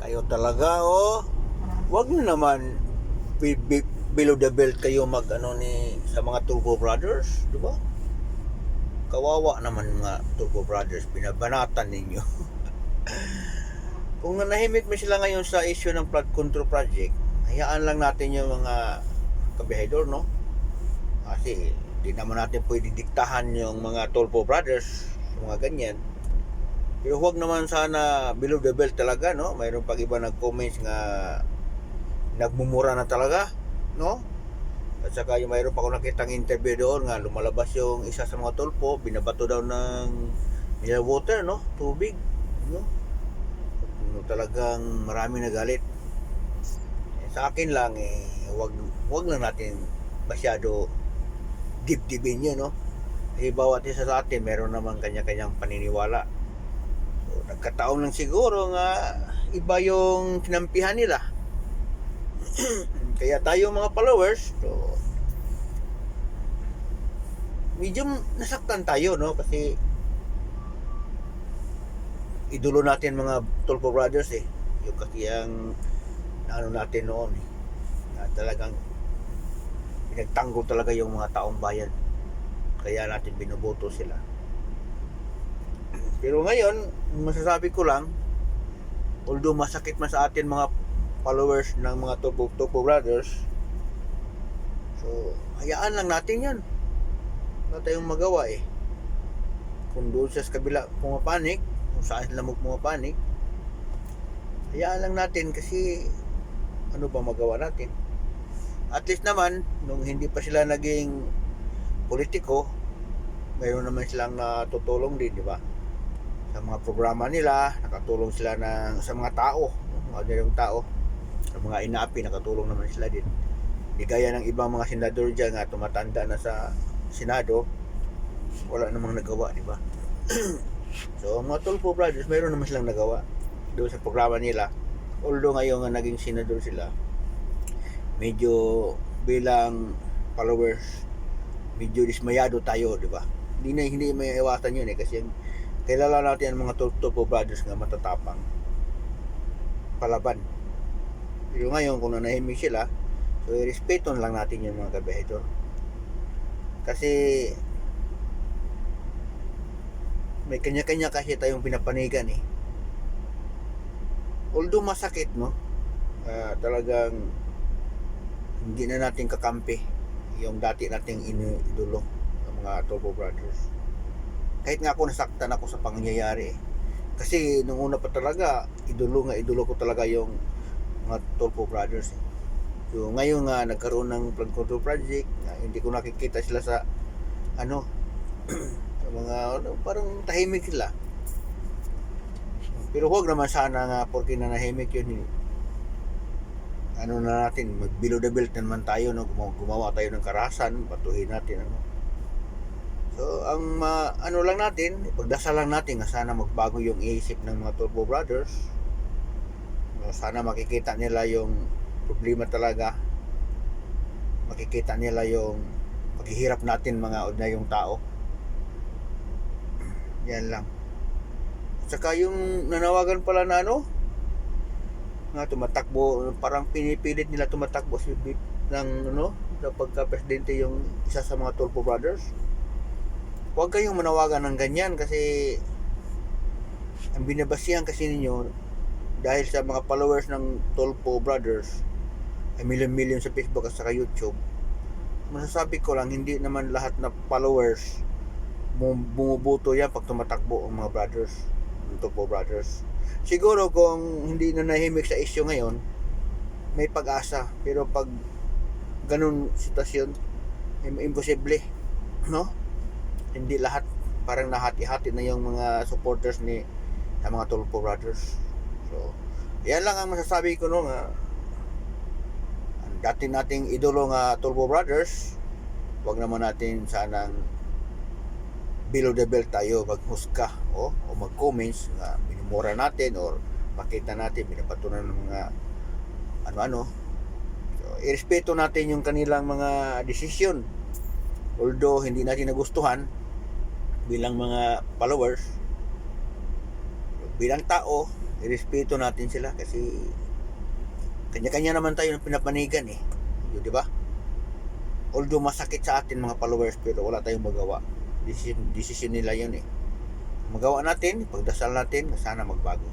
Kayo talaga, oh. Wag nyo naman below the belt kayo mag ano ni sa mga Turbo Brothers, di ba? Kawawa naman mga Turbo Brothers, binabanatan ninyo. Kung nanahimik mo sila ngayon sa issue ng flood control project, hayaan lang natin yung mga kabihedor, no? Kasi di naman natin pwede diktahan yung mga Turbo Brothers, yung mga ganyan. Pero huwag naman sana below the belt talaga, no? Mayroon pag iba nag-comments nga nagmumura na talaga, no? At saka yung mayroon pa ako nakitang interview doon nga lumalabas yung isa sa mga tulpo, binabato daw ng mineral water, no? Tubig, no? Talagang marami nagalit. Sa akin lang wag lang natin masyado dibdibin yun, no? Kasi bawat isa sa atin meron naman kanya-kanyang paniniwala. So, nagkataon lang siguro nga iba yung kinampihan nila. Kaya tayo mga followers, so, medyo nasaktan tayo, no? Kasi idolo natin mga Tulfo Brothers eh. Yung kasi ang ano natin noon eh. Na talagang pinagtanggol talaga yung mga taong bayan. Kaya natin binuboto sila. Pero ngayon, masasabi ko lang, although masakit man sa atin mga followers ng mga Tulfo Brothers, so hayaan lang natin yan. Wala tayong magawa eh. Kung doon sa kabila pumapanik, kung saan sila pumapanik, hayaan lang natin kasi ano ba magawa natin. At least naman, nung hindi pa sila naging politiko, mayroon naman silang natutulong din, di ba? Sa mga programa nila, nakatulong sila sa mga tao, mga ordinaryong tao, sa mga inaapi, nakatulong naman sila din. Di gaya ng ibang mga senador dyan nga tumatanda na sa Senado, wala namang nagawa, di ba? So, mga Tulfo Brothers, mayroon naman silang nagawa doon sa programa nila. Although ngayon nga naging senador sila, medyo bilang followers, medyo dismayado tayo, di ba? Hindi may iwasan yun eh, kasi kilala natin ang mga Tulfo Brothers nga matatapang palaban. Pero ngayon, kung nanahimik sila, so irespeto lang natin yung mga kabihedor. Kasi may kanya-kanya kasi tayong pinapanigan eh. Although masakit, no? Talagang hindi na natin kakampi yung dati nating idolo ng mga Tulfo Brothers. Kahit nga ako nasaktan ako sa pangyayari eh. Kasi nung una pa talaga, idolo ko talaga yung mga Tulfo Brothers eh. So ngayon nga nagkaroon ng flood control project, hindi ko nakikita sila sa ano sa mga parang tahimik sila. Pero huwag naman sana nga porque nanahimik yun ano na natin, mag below the belt naman tayo, no? Gumawa tayo ng karahasan, batuhin natin ano. So ang ano lang natin, ipagdasal lang natin na sana magbago yung isip ng mga Tulfo Brothers. Sana makikita nila yung problema talaga, makikita nila yung paghihirap natin mga ordinaryong tao. Yan lang. Saka yung nanawagan pala na ano nga tumatakbo, parang pinipilit nila tumatakbo si Bip ng ano na pagka-presidente yung isa sa mga Tulfo Brothers. Huwag kayong manawagan ng ganyan kasi ang binabasihan kasi ninyo dahil sa mga followers ng Tulfo Brothers ay milyon-milyon sa Facebook at saka YouTube. Masasabi ko lang, hindi naman lahat na followers bumuboto yan pag tumatakbo ang mga brothers, ng Tulfo Brothers. Siguro kung hindi na nahimik sa issue ngayon, may pag-asa. Pero pag ganun sitwasyon, imposible, no? Hindi lahat, parang nahati-hati na yung mga supporters ni ng mga Tulfo Brothers. So, yan lang ang masasabi ko, no, nga ang dati nating idolo nga Tulfo Brothers, wag naman natin sanang below the belt tayo maghusga o mag-comments nga minumura natin or makita natin binabatunan ng mga ano-ano. So, irespeto natin yung kanilang mga desisyon. Although hindi natin nagustuhan bilang mga followers, bilang tao, irespeto natin sila kasi kanya-kanya naman tayo ng pinapanigan eh. Yun, di ba? Although masakit sa atin mga followers, pero wala tayong magawa. Decision nila yun eh. Magawa natin, pagdasal natin, sana magbago.